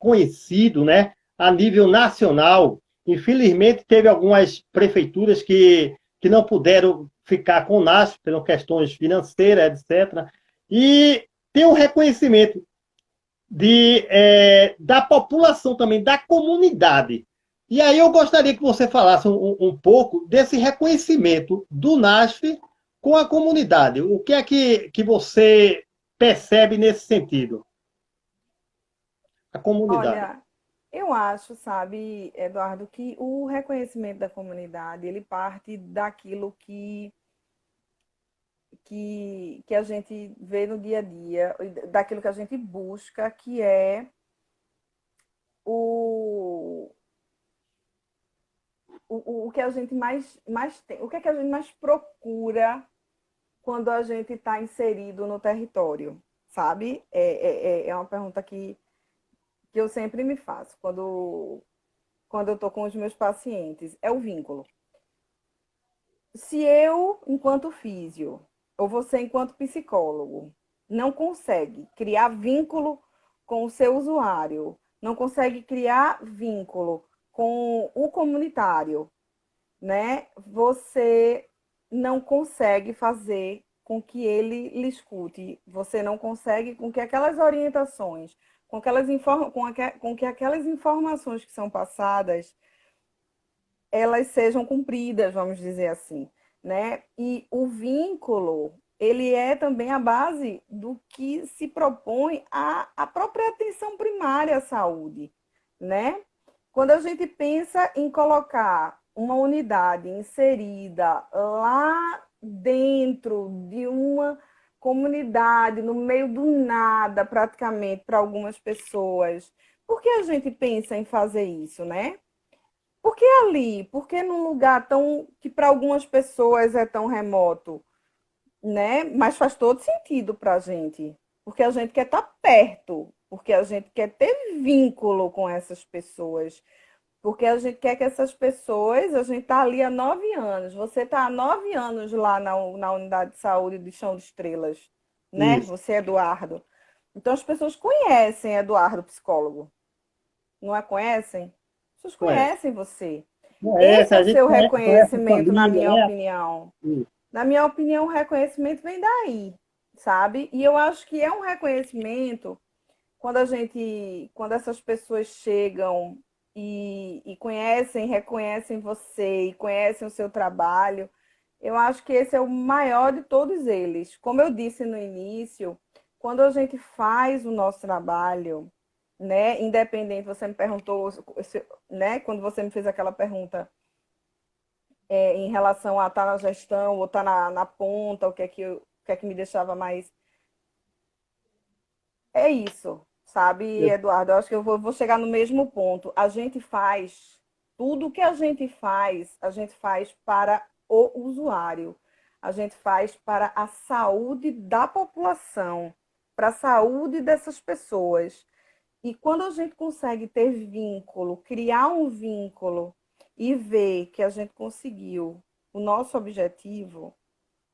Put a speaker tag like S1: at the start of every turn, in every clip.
S1: conhecido, né, a nível nacional. Infelizmente, teve algumas prefeituras que não puderam ficar com o NASF, por questões financeiras, etc. E tem um reconhecimento da população também, da comunidade. E aí eu gostaria que você falasse um pouco desse reconhecimento do NASF com a comunidade. O que é que você percebe nesse sentido? A comunidade.
S2: Olha, eu acho, sabe, Eduardo, que o reconhecimento da comunidade, ele parte daquilo que a gente vê no dia a dia, daquilo que a gente busca, que é o, o que a gente mais tem, o que é que a gente mais procura quando a gente está inserido no território, sabe? É uma pergunta que eu sempre me faço quando eu estou com os meus pacientes, é o vínculo. Se eu, enquanto físio, ou você, enquanto psicólogo, não consegue criar vínculo com o seu usuário, não consegue criar vínculo com o comunitário, né? Você não consegue fazer com que ele lhe escute, você não consegue com que aquelas orientações, com que aquelas informações que são passadas elas sejam cumpridas, vamos dizer assim, né? E o vínculo, ele é também a base do que se propõe a própria atenção primária à saúde, né? Quando a gente pensa em colocar uma unidade inserida lá dentro de uma comunidade, no meio do nada, praticamente, para algumas pessoas, por que a gente pensa em fazer isso, né? Por que ali? Por que num lugar tão que para algumas pessoas é tão remoto, né? Mas faz todo sentido para a gente, porque a gente quer estar perto, porque a gente quer ter vínculo com essas pessoas, porque a gente quer que essas pessoas, a gente está ali há 9 anos, você está há 9 anos lá na unidade de saúde de Chão de Estrelas, né?
S1: Isso.
S2: Você, Eduardo. Então as pessoas conhecem Eduardo, psicólogo, não a conhecem? As pessoas
S1: Conhece.
S2: conhecem você. Esse
S1: Conhece,
S2: é
S1: a
S2: o
S1: gente
S2: seu
S1: conhece a
S2: reconhecimento, na
S1: família,
S2: minha
S1: né?
S2: opinião.
S1: Isso.
S2: Na minha opinião, o reconhecimento vem daí, sabe? E eu acho que é um reconhecimento quando essas pessoas chegam e conhecem, reconhecem você e conhecem o seu trabalho, eu acho que esse é o maior de todos eles. Como eu disse no início, quando a gente faz o nosso trabalho, né, independente, você me perguntou, né, quando você me fez aquela pergunta em relação a estar na gestão ou estar na ponta, o que é que me deixava mais. É isso, sabe, Eduardo? Eu acho que eu vou chegar no mesmo ponto. A gente faz, tudo que a gente faz para o usuário. A gente faz para a saúde da população, para a saúde dessas pessoas. E quando a gente consegue ter vínculo, criar um vínculo e ver que a gente conseguiu o nosso objetivo,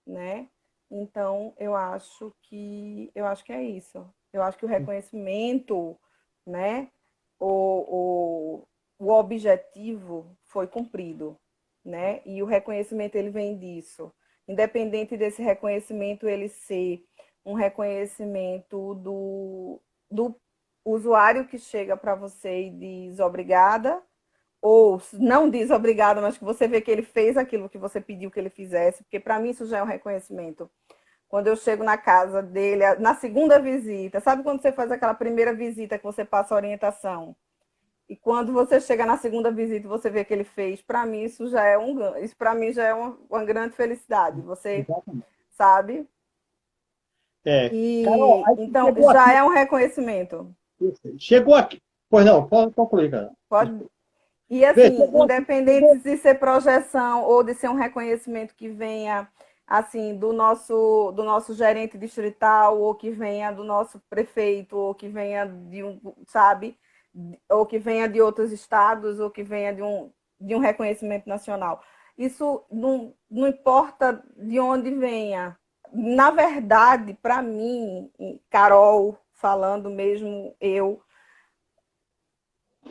S2: né? Então, eu acho que é isso. Eu acho que o reconhecimento, né? O, o objetivo foi cumprido, né? E o reconhecimento ele vem disso. Independente desse reconhecimento ele ser um reconhecimento do usuário que chega para você e diz obrigada, ou não diz obrigado, mas que você vê que ele fez aquilo que você pediu que ele fizesse, porque para mim isso já é um reconhecimento. Quando eu chego na casa dele, na segunda visita, sabe quando você faz aquela primeira visita que você passa a orientação? E quando você chega na segunda visita, você vê que ele fez, para mim isso para mim já é uma grande felicidade. Você
S1: Exatamente.
S2: sabe?
S1: Carol,
S2: E
S1: aí você
S2: então
S1: chegou
S2: já
S1: aqui.
S2: é um reconhecimento.
S1: Chegou aqui. Pois não, pode concluir, cara.
S2: Pode. E
S1: Vê,
S2: assim,
S1: chegou aqui.
S2: independente de ser projeção ou de ser um reconhecimento que venha assim do nosso gerente distrital ou que venha do nosso prefeito ou que venha de um, sabe, ou que venha de outros estados ou que venha de um reconhecimento nacional. Isso não importa de onde venha. Na verdade, para mim, Carol, falando mesmo eu,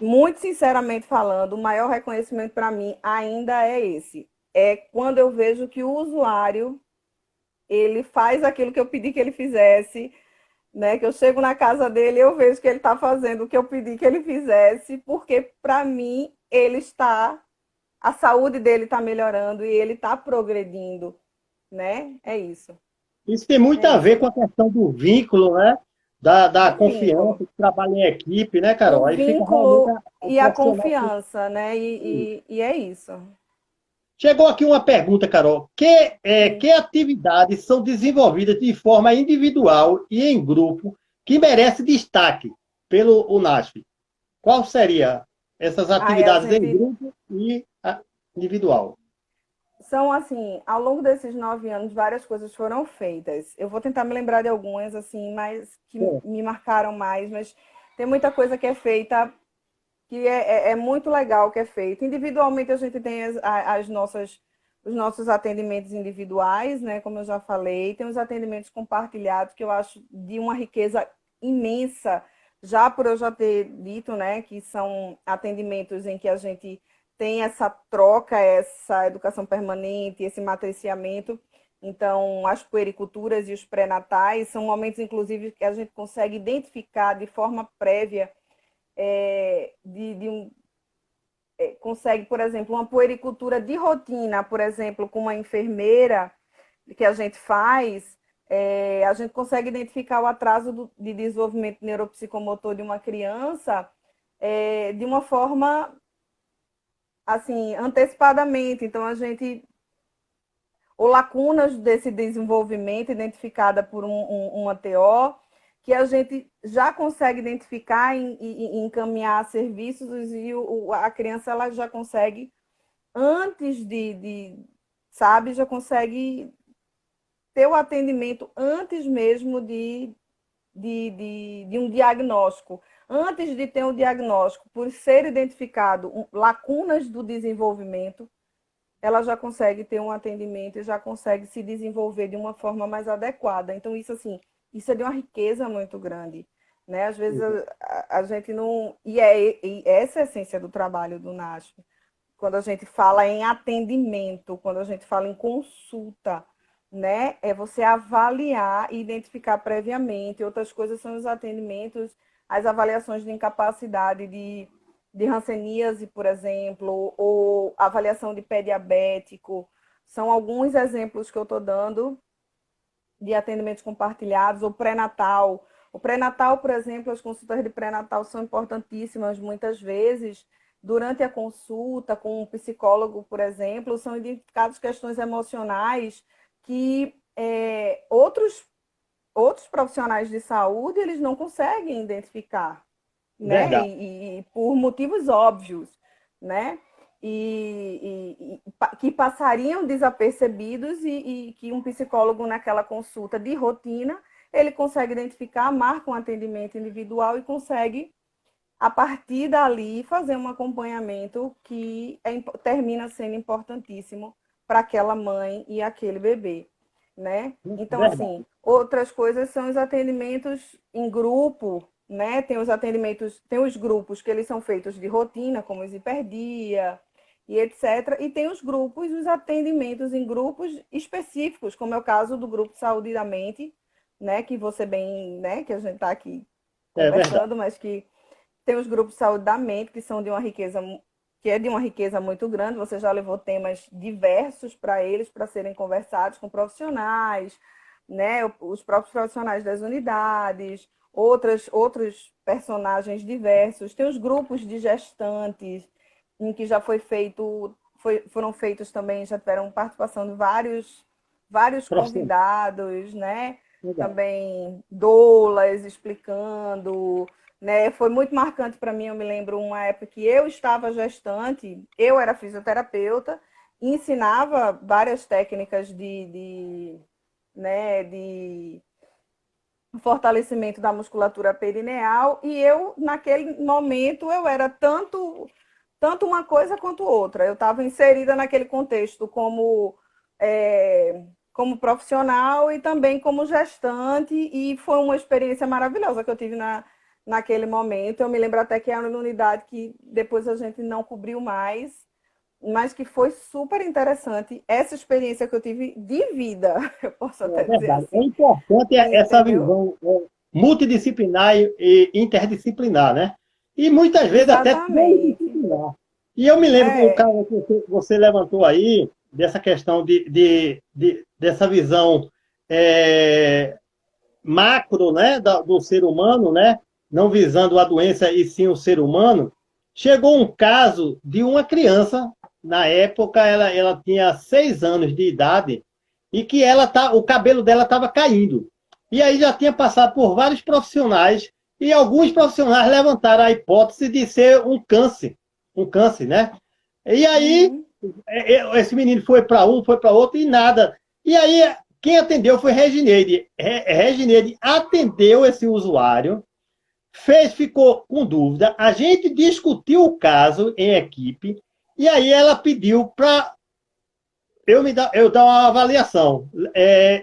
S2: muito sinceramente falando, o maior reconhecimento para mim ainda é esse. É quando eu vejo que o usuário ele faz aquilo que eu pedi que ele fizesse, né? Que eu chego na casa dele e eu vejo que ele está fazendo o que eu pedi que ele fizesse, porque para mim ele está, a saúde dele está melhorando e ele está progredindo, né? É isso.
S1: Isso tem muito
S2: É
S1: a ver
S2: isso.
S1: com a questão do vínculo, né? Da
S2: Do
S1: confiança,
S2: vínculo.
S1: do trabalho em equipe, né,
S2: O
S1: Carol? Aí fica realmente
S2: vínculo
S1: a
S2: e a
S1: profissional.
S2: confiança, né? E é isso.
S1: Chegou aqui uma pergunta, Carol.
S2: Sim.
S1: Que atividades são desenvolvidas de forma individual e em grupo que merece destaque pelo UNASF? Qual seria essas
S2: Aí a
S1: atividades em
S2: gente
S1: grupo e individual?
S2: são assim, ao longo desses 9 anos, várias coisas foram feitas. Eu vou tentar me lembrar de algumas, assim, mas que
S1: Bom,
S2: me marcaram mais, mas tem muita coisa que é feita que é muito legal que é feita. Individualmente a gente tem os nossos atendimentos individuais, né? Como eu já falei, tem os atendimentos compartilhados, que eu acho de uma riqueza imensa, já por eu já ter dito, né, que são atendimentos em que a gente tem essa troca, essa educação permanente, esse matriciamento. Então, as puericulturas e os pré-natais são momentos, inclusive, que a gente consegue identificar de forma prévia de um, consegue, por exemplo, uma puericultura de rotina, por exemplo, com uma enfermeira que a gente faz, a gente consegue identificar o atraso de desenvolvimento neuropsicomotor de uma criança de uma forma assim antecipadamente. Então a gente ou lacunas desse desenvolvimento identificada por uma TO, que a gente já consegue identificar e encaminhar serviços e a criança ela já consegue, antes sabe, já consegue ter o atendimento antes mesmo de um diagnóstico. Antes de ter um diagnóstico, por ser identificado lacunas do desenvolvimento, ela já consegue ter um atendimento e já consegue se desenvolver de uma forma mais adequada. Então, isso assim, isso é de uma riqueza muito grande. Né? Às vezes a gente não. E essa é a essência do trabalho do NASF. Quando a gente fala em atendimento, quando a gente fala em consulta, né? É você avaliar e identificar previamente. Outras coisas são os atendimentos, as avaliações de incapacidade de hanseníase, por exemplo, ou avaliação de pé diabético. São alguns exemplos que eu estou dando de atendimentos compartilhados, ou pré-natal. O pré-natal, por exemplo, as consultas de pré-natal são importantíssimas muitas vezes. Durante a consulta com um psicólogo, por exemplo, são identificadas questões emocionais que outros profissionais de saúde eles não conseguem identificar, né?
S1: verdade.
S2: E por motivos óbvios, né? Que passariam desapercebidos e que um psicólogo naquela consulta de rotina ele consegue identificar, marca um atendimento individual e consegue a partir dali fazer um acompanhamento que termina sendo importantíssimo para aquela mãe e aquele bebê, né? Então, assim,
S1: Verdade.
S2: outras coisas são os atendimentos em grupo, né? Tem os atendimentos, tem os grupos que eles são feitos de rotina, como os hiperdia e etc. E tem os grupos, os atendimentos em grupos específicos, como é o caso do grupo Saúde da Mente, né? Que você bem, né? Que a gente está aqui
S1: É verdade.
S2: conversando, mas que tem os grupos de saúde da mente, que são de uma riqueza, que é de uma riqueza muito grande. Você já levou temas diversos para eles, para serem conversados com profissionais, né? Os próprios profissionais das unidades, outros personagens diversos. Tem os grupos de gestantes, em que já foram feitos também, já tiveram participação de vários
S1: Profissional.
S2: convidados, né?
S1: Verdade.
S2: Também doulas explicando, né? Foi muito marcante para mim, eu me lembro uma época que eu estava gestante, eu era fisioterapeuta, ensinava várias técnicas né, de fortalecimento da musculatura perineal e eu, naquele momento, eu era tanto uma coisa quanto outra. Eu estava inserida naquele contexto como profissional e também como gestante, e foi uma experiência maravilhosa que eu tive naquele momento. Eu me lembro até que era uma unidade que depois a gente não cobriu mais, mas que foi super interessante essa experiência que eu tive de vida, eu posso
S1: É
S2: até dizer
S1: verdade. É
S2: assim,
S1: importante essa
S2: entendeu?
S1: visão multidisciplinar e interdisciplinar, né? E muitas vezes até
S2: Exatamente.
S1: transdisciplinar. E eu me lembro que o
S2: É.
S1: caso que você levantou aí, dessa questão dessa visão é, macro, né, do ser humano, né, não visando a doença e sim o ser humano, chegou um caso de uma criança, na época ela tinha 6 anos de idade, e que o cabelo dela estava caindo. E aí já tinha passado por vários profissionais, e alguns profissionais levantaram a hipótese de ser um câncer, né? E aí
S2: Uhum.
S1: esse menino foi para um, foi para outro e nada. E aí quem atendeu foi Regineide. Regineide atendeu esse usuário, ficou com dúvida, a gente discutiu o caso em equipe, e aí ela pediu para eu dar uma avaliação.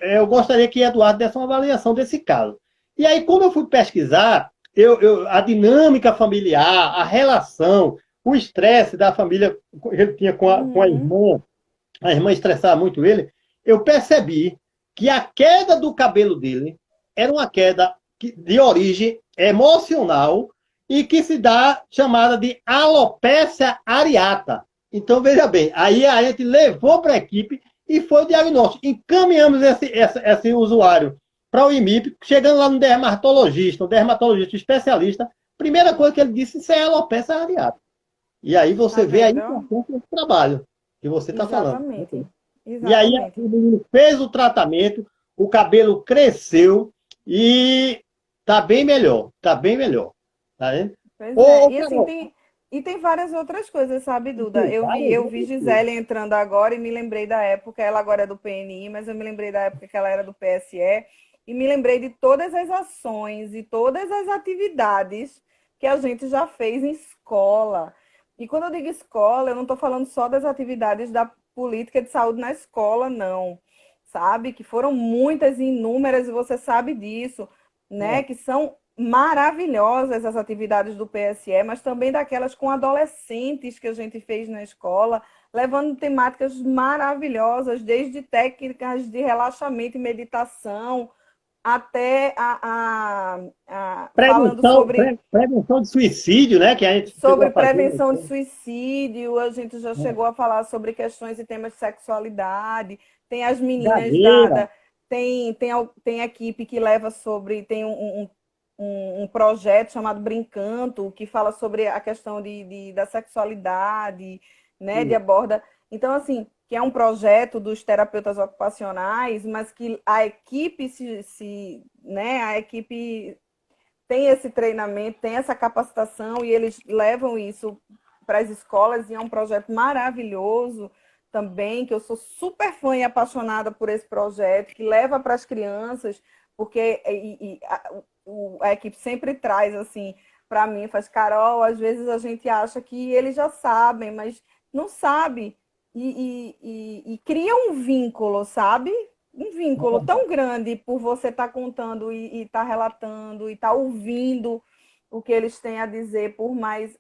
S1: Eu gostaria que Eduardo desse uma avaliação desse caso. E aí, como eu fui pesquisar, a dinâmica familiar, a relação, o estresse da família que ele tinha
S2: Uhum.
S1: a irmã estressava muito ele, eu percebi que a queda do cabelo dele era uma queda de origem emocional e que se dá chamada de alopecia areata. Então, veja bem, aí a gente levou para a equipe e foi o diagnóstico. Encaminhamos esse usuário para o IMIP, chegando lá no dermatologista, um dermatologista especialista, primeira coisa que ele disse, isso é alopecia areata. E aí
S2: Tá
S1: você vê a
S2: vendo?
S1: importância desse trabalho que você está falando.
S2: Exatamente.
S1: E aí
S2: Exatamente.
S1: o menino fez o tratamento, o cabelo cresceu e tá bem melhor. Tá bem melhor. Tá vendo?
S2: Pois é.
S1: Ô,
S2: E assim,
S1: Carol,
S2: tem várias outras coisas, sabe, Duda?
S1: tem
S2: Eu vi,
S1: várias
S2: eu vi
S1: outras coisas.
S2: Gisele entrando agora e me lembrei da época, ela agora é do PNI, mas eu me lembrei da época que ela era do PSE e me lembrei de todas as ações e todas as atividades que a gente já fez em escola. E quando eu digo escola, eu não estou falando só das atividades da política de saúde na escola, não. Sabe? Que foram muitas e inúmeras, e você sabe disso, né?
S1: É,
S2: Que são maravilhosas as atividades do PSE, mas também daquelas com adolescentes que a gente fez na escola, levando temáticas maravilhosas, desde técnicas de relaxamento e meditação, até falando
S1: prevenção de suicídio, né? Que a gente chegou
S2: sobre
S1: a fazer.
S2: prevenção de suicídio, a gente já chegou a falar sobre questões e temas de sexualidade, tem as meninas
S1: Gagueira.
S2: tem equipe que leva sobre, tem um projeto chamado Brincanto, que fala sobre a questão da sexualidade, né, de aborda. Então, assim, que é um projeto dos terapeutas ocupacionais, mas que a equipe né, a equipe tem esse treinamento, tem essa capacitação e eles levam isso para as escolas e é um projeto maravilhoso também, que eu sou super fã e apaixonada por esse projeto, que leva para as crianças, porque a equipe sempre traz assim para mim, faz Carol, às vezes a gente acha que eles já sabem, mas não sabe e cria um vínculo, sabe? Um vínculo tão grande por você estar contando e estar relatando e estar ouvindo o que eles têm a dizer por mais.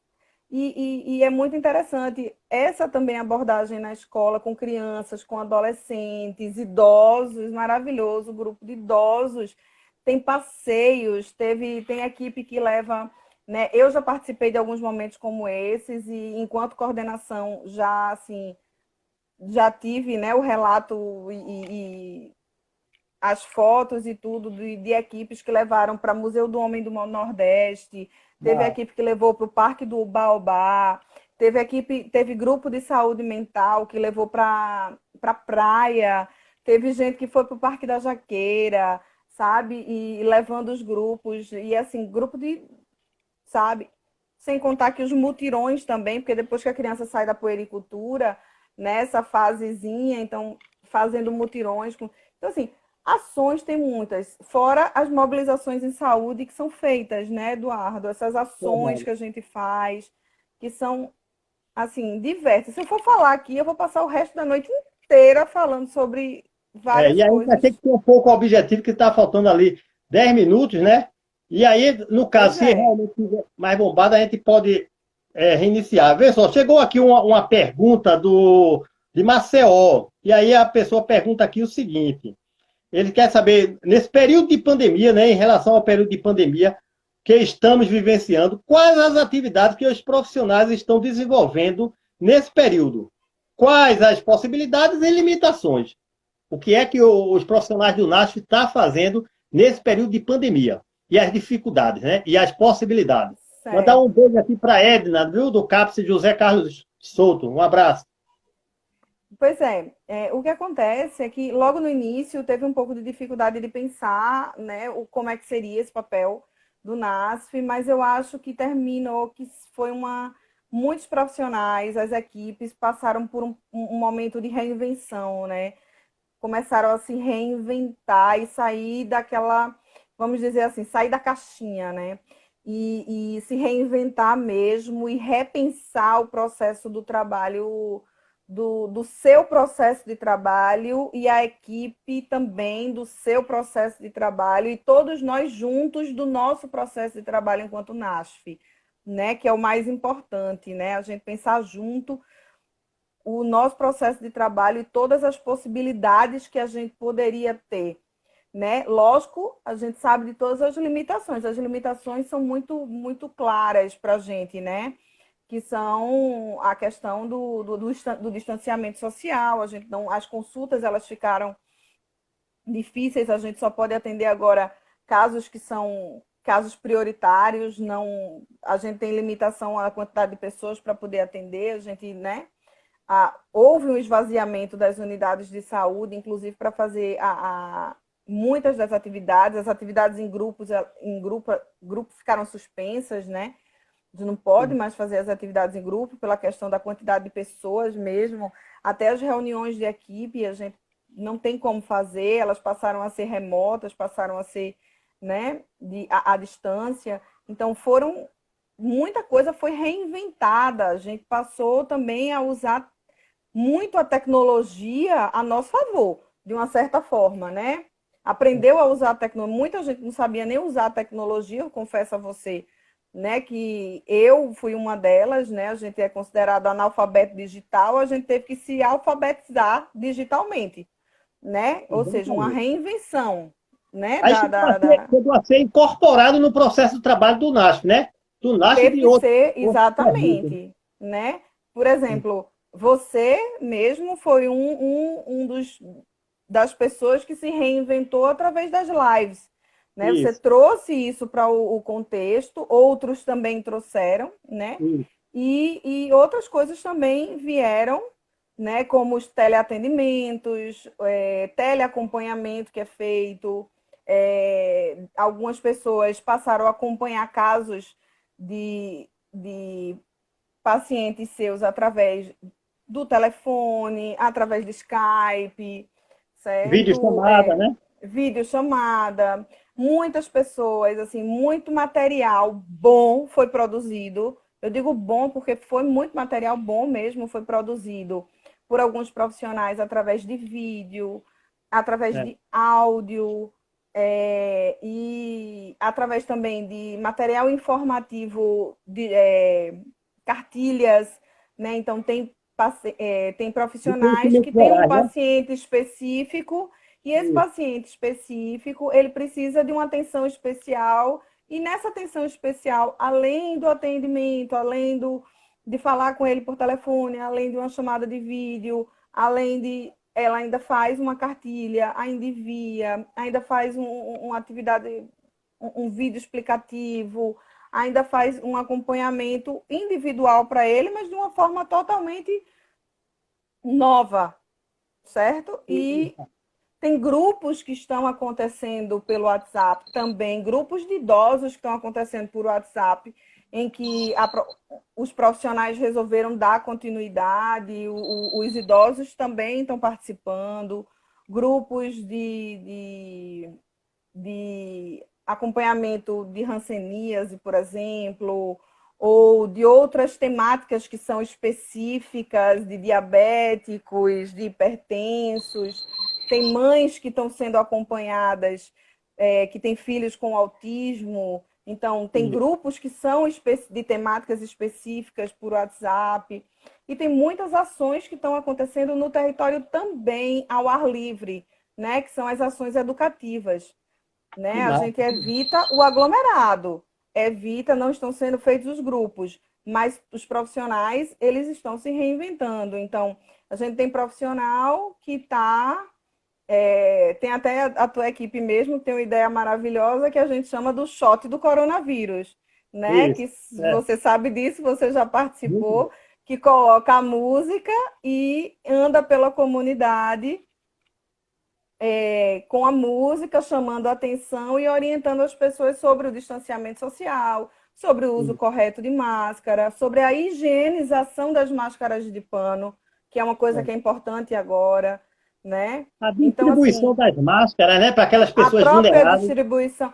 S2: E é muito interessante essa também abordagem na escola com crianças, com adolescentes, idosos, maravilhoso, grupo de idosos. Tem passeios, tem equipe que leva, né? Eu já participei de alguns momentos como esses e enquanto coordenação já assim já tive, né, o relato e as fotos e tudo de equipes que levaram para o Museu do Homem do Nordeste, teve
S1: Ah,
S2: equipe que levou para o Parque do Baobá, teve grupo de saúde mental que levou para praia, teve gente que foi para o Parque da Jaqueira, sabe? E levando os grupos, e assim, grupo de, sabe? Sem contar que os mutirões também, porque depois que a criança sai da puericultura, nessa fasezinha, então fazendo mutirões. Então, assim, ações tem muitas, fora as mobilizações em saúde que são feitas, né, Eduardo? Essas ações
S1: verdade.
S2: que a gente faz, que são, assim, diversas. Se eu for falar aqui, eu vou passar o resto da noite inteira falando sobre várias
S1: E aí vai ter
S2: coisas.
S1: que ter um pouco o objetivo que está faltando ali 10 minutos, né? E aí, no caso,
S2: Pois
S1: se
S2: é.
S1: realmente estiver mais bombado, a gente pode reiniciar. Vê só, chegou aqui uma pergunta de Maceió. E aí a pessoa pergunta aqui o seguinte: ele quer saber, nesse período de pandemia, né, em relação ao período de pandemia que estamos vivenciando, quais as atividades que os profissionais estão desenvolvendo nesse período? Quais as possibilidades e limitações? O que é que os profissionais do NASF estão fazendo nesse período de pandemia? E as dificuldades, né? E as possibilidades. Mandar um
S2: Certo.
S1: beijo aqui para a Edna, viu? Do CAPS José Carlos Souto. Um abraço.
S2: Pois é, o que acontece é que logo no início teve um pouco de dificuldade de pensar, né, como é que seria esse papel do NASF, mas eu acho que terminou que foi uma muitos profissionais, as equipes passaram por um momento de reinvenção, né? Começaram a se reinventar e sair daquela, vamos dizer assim, sair da caixinha, né? E se reinventar mesmo e repensar o processo do trabalho, do seu processo de trabalho e a equipe também do seu processo de trabalho e todos nós juntos do nosso processo de trabalho enquanto NASF, né? Que é o mais importante, né? A gente pensar junto o nosso processo de trabalho e todas as possibilidades que a gente poderia ter, né? Lógico, a gente sabe de todas as limitações. As limitações são muito claras para a gente, né? Que são a questão do distanciamento social. A gente não, as consultas elas ficaram difíceis. A gente só pode atender agora casos que são casos prioritários. Não, a gente tem limitação à quantidade de pessoas para poder atender. A gente, né? Houve um esvaziamento das unidades de saúde, inclusive para fazer muitas das atividades, as atividades em grupo ficaram suspensas, né? A gente não pode mais fazer as atividades em grupo pela questão da quantidade de pessoas mesmo, até as reuniões de equipe a gente não tem como fazer, elas passaram a ser remotas, passaram a ser, né, à distância. Então foram muita coisa foi reinventada. A gente passou também a usar muito a tecnologia a nosso favor, de uma certa forma, né? Aprendeu a usar a tecnologia. Muita gente não sabia nem usar a tecnologia, eu confesso a você, né? Que eu fui uma delas, né? A gente é considerado analfabeto digital, a gente teve que se alfabetizar digitalmente, né? Ou seja, uma
S1: Exatamente.
S2: reinvenção, né?
S1: Aí chegou a ser incorporado no processo de trabalho do NASF, né? Do NASF e
S2: Teve
S1: de
S2: que
S1: outros,
S2: ser
S1: outros serviços.
S2: exatamente, né? Por exemplo, você mesmo foi das pessoas que se reinventou através das lives, né? Você
S1: Isso,
S2: trouxe isso para o contexto, outros também trouxeram, né?
S1: isso,
S2: E outras coisas também vieram, né? Como os teleatendimentos, teleacompanhamento que é feito, algumas pessoas passaram a acompanhar casos de pacientes seus através do telefone, através do Skype,
S1: vídeo
S2: certo?
S1: chamada, né?
S2: Videochamada. Muitas pessoas, assim, muito material bom foi produzido. Eu digo bom porque foi muito material bom mesmo, foi produzido por alguns profissionais através de vídeo, através
S1: É.
S2: de áudio, e através também de material informativo, cartilhas, né? Então, tem
S1: De
S2: profissionais
S1: conhecimento
S2: que têm um
S1: gerais, né?
S2: paciente específico e esse
S1: Isso,
S2: paciente específico, ele precisa de uma atenção especial e nessa atenção especial, além do atendimento, de falar com ele por telefone, além de uma chamada de vídeo, além de ela ainda faz uma cartilha, ainda envia, ainda faz uma atividade, um vídeo explicativo, ainda faz um acompanhamento individual para ele, mas de uma forma totalmente nova, certo? E
S1: isso,
S2: tem grupos que estão acontecendo pelo WhatsApp também, grupos de idosos que estão acontecendo por WhatsApp, em que os profissionais resolveram dar continuidade, os idosos também estão participando, grupos de acompanhamento de hanseníase, por exemplo, ou de outras temáticas que são específicas de diabéticos, de hipertensos. Tem mães que estão sendo acompanhadas, que tem filhos com autismo. Então, tem grupos que são de temáticas específicas por WhatsApp. E tem muitas ações que estão acontecendo no território também ao ar livre, né? Que são as ações educativas.
S1: Que
S2: Né? A
S1: massa.
S2: gente evita o aglomerado, não estão sendo feitos os grupos, mas os profissionais, eles estão se reinventando. Então, a gente tem profissional que está tem até a tua equipe mesmo, tem uma ideia maravilhosa que a gente chama do shot do coronavírus, né?
S1: Isso.
S2: Que
S1: É.
S2: você sabe disso, você já
S1: Muito
S2: participou,
S1: bom.
S2: que coloca a música e anda pela comunidade com a música, chamando a atenção e orientando as pessoas sobre o distanciamento social, sobre o uso correto de máscara, sobre a higienização das máscaras de pano, que é uma coisa que é importante agora, né?
S1: A
S2: Então,
S1: distribuição
S2: assim,
S1: das máscaras, né, para aquelas
S2: a
S1: pessoas
S2: própria
S1: vulneráveis.
S2: distribuição.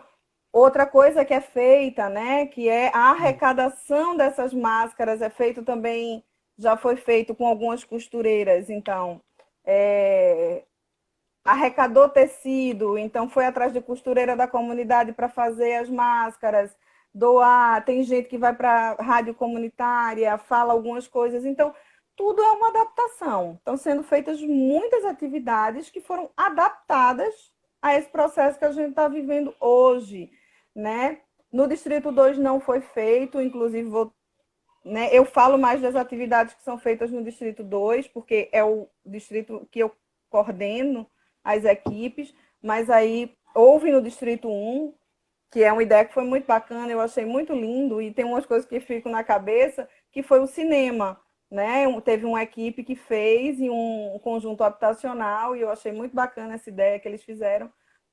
S2: Outra coisa que é feita, né, que é a arrecadação dessas máscaras, é feito também, já foi feito com algumas costureiras, então, é, arrecadou tecido, então foi atrás de costureira da comunidade para fazer as máscaras, doar, tem gente que vai para a rádio comunitária, fala algumas coisas, então tudo é uma adaptação. Estão sendo feitas muitas atividades que foram adaptadas a esse processo que a gente está vivendo hoje, né? No Distrito 2 não foi feito, inclusive né, eu falo mais das atividades que são feitas no Distrito 2, porque é o distrito que eu coordeno as equipes, mas aí houve no Distrito 1, que é uma ideia que foi muito bacana, eu achei muito lindo, e tem umas coisas que ficam na cabeça, que foi o cinema. Né? Teve uma equipe que fez em um conjunto habitacional, e eu achei muito bacana essa ideia que eles fizeram.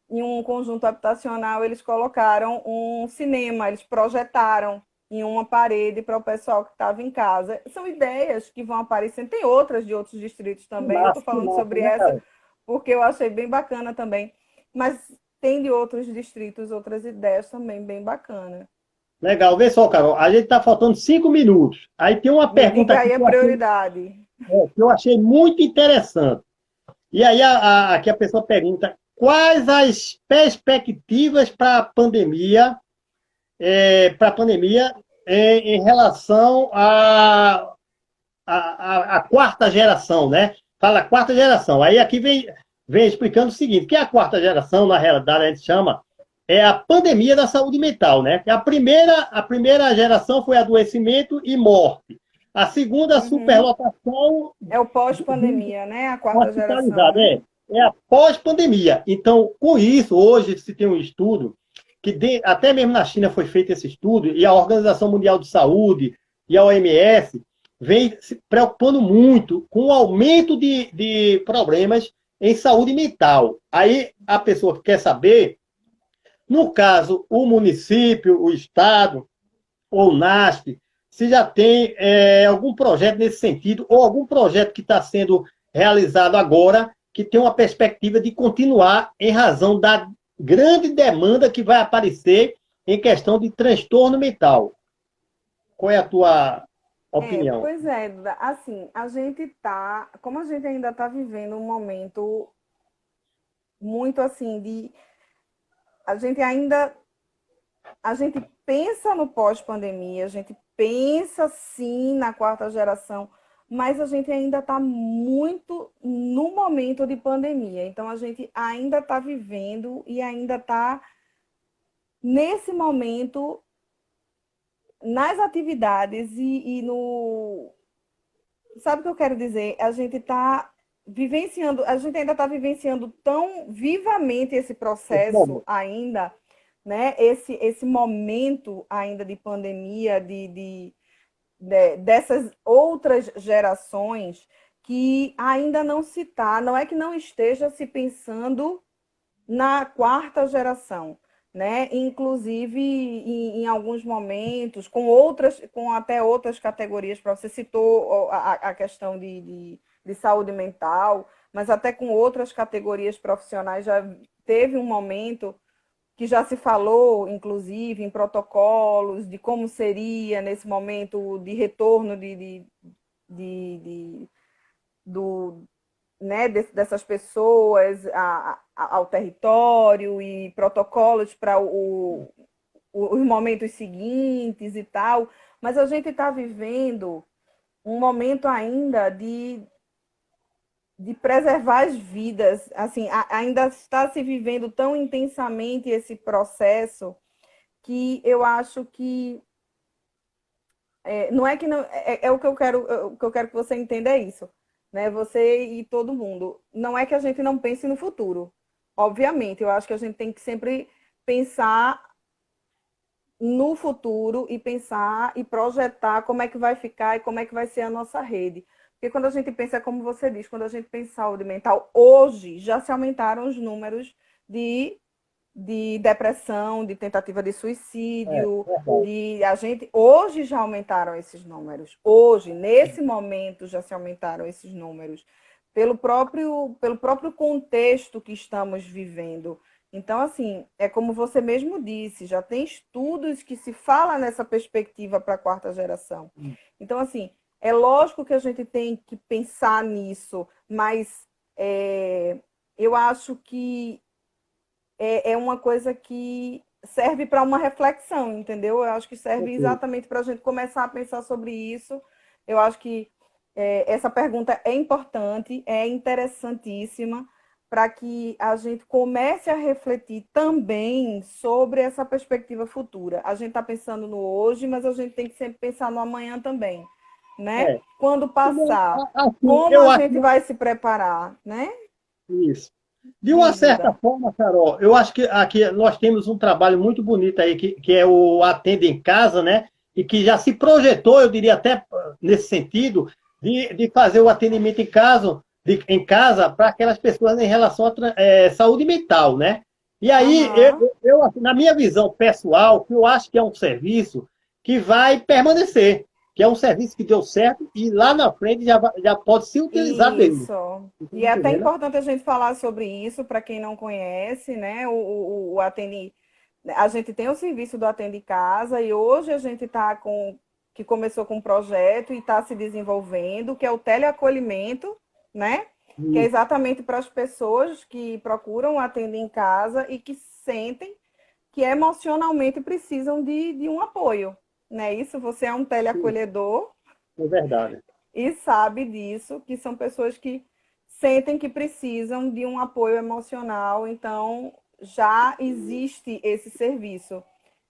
S2: Em um conjunto habitacional, eles colocaram um cinema, eles projetaram em uma parede para o pessoal que estava em casa. São ideias que vão aparecendo. Tem outras de outros distritos também. Eu estou
S1: Que
S2: falando
S1: massa,
S2: sobre
S1: né,
S2: essa
S1: cara?
S2: porque eu achei bem bacana também. Mas tem de outros distritos outras ideias também bem bacanas.
S1: Legal. Vê só, Carol, a gente está faltando 5 minutos. Aí tem uma
S2: Me
S1: pergunta
S2: diga
S1: aqui
S2: aí a prioridade.
S1: que eu achei muito interessante. E aí aqui a pessoa pergunta quais as perspectivas para a pandemia em relação à quarta geração, né? Fala quarta geração. Aí aqui vem explicando o seguinte, que a quarta geração, na realidade, a gente chama a pandemia da saúde mental, né? A primeira geração foi adoecimento e morte. A segunda, a
S2: Uhum.
S1: superlotação
S2: É o
S1: de
S2: pós-pandemia, né? A quarta geração,
S1: hospitalizado.
S2: né?
S1: É a pós-pandemia. Então, com isso, hoje se tem um estudo até mesmo na China foi feito esse estudo, e a Organização Mundial de Saúde e a OMS vem se preocupando muito com o aumento de problemas em saúde mental. Aí a pessoa quer saber, no caso, o município, o estado ou o NASP, se já tem algum projeto nesse sentido, ou algum projeto que está sendo realizado agora, que tem uma perspectiva de continuar em razão da grande demanda que vai aparecer em questão de transtorno mental. Qual é a tua opinião?
S2: Pois é, Duda. Assim, a gente tá, como a gente ainda está vivendo um momento muito assim de, a gente ainda, a gente pensa no pós-pandemia, a gente pensa sim na quarta geração, mas a gente ainda está muito no momento de pandemia. Então a gente ainda está vivendo e ainda está nesse momento nas atividades e no. Sabe o que eu quero dizer? A gente está vivenciando, a gente ainda está vivenciando tão vivamente esse
S1: Esse
S2: processo
S1: momento.
S2: ainda, né? Esse momento ainda de pandemia, dessas outras gerações que ainda não se está, não é que não esteja se pensando na quarta geração, né? Inclusive em alguns momentos, com até outras categorias, para você citou a questão de saúde mental, mas até com outras categorias profissionais já teve um momento que já se falou, inclusive, em protocolos de como seria nesse momento de retorno de, do, né, dessas pessoas ao território e protocolos para os momentos seguintes e tal, mas a gente está vivendo um momento ainda de preservar as vidas, assim, ainda está se vivendo tão intensamente esse processo que eu acho que não é que não é o que eu quero que você entenda é isso, né? Você e todo mundo. Não é que a gente não pense no futuro. Obviamente, eu acho que a gente tem que sempre pensar no futuro e pensar e projetar como é que vai ficar e como é que vai ser a nossa rede. Porque quando a gente pensa, como você diz, quando a gente pensa em saúde mental, hoje já se aumentaram os números de depressão, de tentativa de suicídio,
S1: Verdade.
S2: hoje já aumentaram esses números. Hoje, nesse momento, já se aumentaram esses números pelo próprio contexto que estamos vivendo. Então, assim, é como você mesmo disse, já tem estudos que se fala nessa perspectiva para a quarta geração. Então, assim, é lógico que a gente tem que pensar nisso, mas eu acho que é uma coisa que serve para uma reflexão, entendeu? Eu acho que serve
S1: Ok.
S2: exatamente para a gente começar a pensar sobre isso. Eu acho que essa pergunta é importante, é interessantíssima, para que a gente comece a refletir também sobre essa perspectiva futura. A gente está pensando no hoje, mas a gente tem que sempre pensar no amanhã também, né?
S1: É.
S2: Quando passar,
S1: Assim,
S2: como
S1: eu
S2: a
S1: acho
S2: gente vai se preparar, né?
S1: isso. De uma certa
S2: Dúvida.
S1: forma, Carol, eu acho que aqui nós temos um trabalho muito bonito aí, que é o Atende em Casa, né? E que já se projetou, eu diria até nesse sentido, de fazer o atendimento em casa para aquelas pessoas em relação à saúde mental, né? E aí,
S2: Aham.
S1: assim, na minha visão pessoal, que eu acho que é um serviço que vai permanecer, que é um serviço que deu certo e lá na frente já pode se utilizar dele.
S2: Isso. E é até
S1: Entendeu?
S2: importante a gente falar sobre isso para quem não conhece, né? O Atende. A gente tem o serviço do Atende Casa e hoje a gente está que começou com um projeto e está se desenvolvendo, que é o teleacolhimento, né? Que é
S1: Isso.
S2: exatamente para as pessoas que procuram o Atende em Casa e que sentem que emocionalmente precisam de um apoio, né? Isso, você é um teleacolhedor
S1: É verdade.
S2: e sabe disso, que são pessoas que sentem que precisam de um apoio emocional, então já existe esse serviço.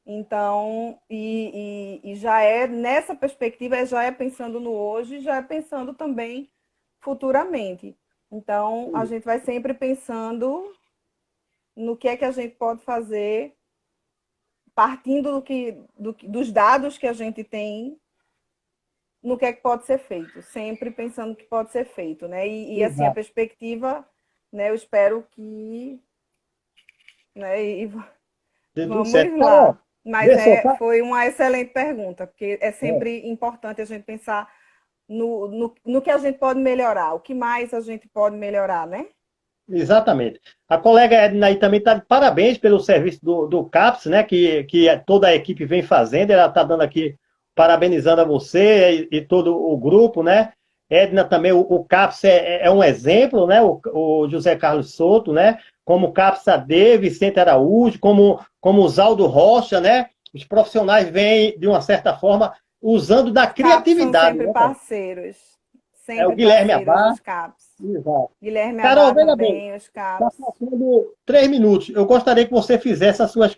S2: Então, e já é nessa perspectiva, já é pensando no hoje, já é pensando também futuramente. Então, a gente vai sempre pensando no que é que a gente pode fazer, partindo dos dados que a gente tem no que é que pode ser feito, sempre pensando que pode ser feito, né? E assim, a
S1: Exato.
S2: perspectiva, né, eu espero que, né, e
S1: Deu tudo
S2: vamos
S1: certo. Carol,
S2: lá. Mas
S1: vê só, tá?
S2: foi uma excelente pergunta, porque é
S1: É,
S2: sempre importante a gente pensar no que a gente pode melhorar, o que mais a gente pode melhorar, né?
S1: exatamente. A colega Edna aí também está de parabéns pelo serviço do CAPS, né? Toda a equipe vem fazendo. Ela está dando aqui, parabenizando a você e todo o grupo, né? Edna também, o CAPS é um exemplo, né? O José Carlos Souto, né? Como o CAPS AD, Vicente Araújo, como o Zaldo Rocha, né? Os profissionais vêm, de uma certa forma, usando da
S2: Os CAPs são
S1: criatividade,
S2: sempre
S1: né?
S2: parceiros,
S1: É o
S2: sempre
S1: Guilherme
S2: parceiros
S1: Abá.
S2: os CAPs.
S1: Exato.
S2: Guilherme
S1: Carol,
S2: Abá
S1: veja bem,
S2: também, os
S1: está
S2: CAPs.
S1: faltando 3 minutos. Eu gostaria que você fizesse as suas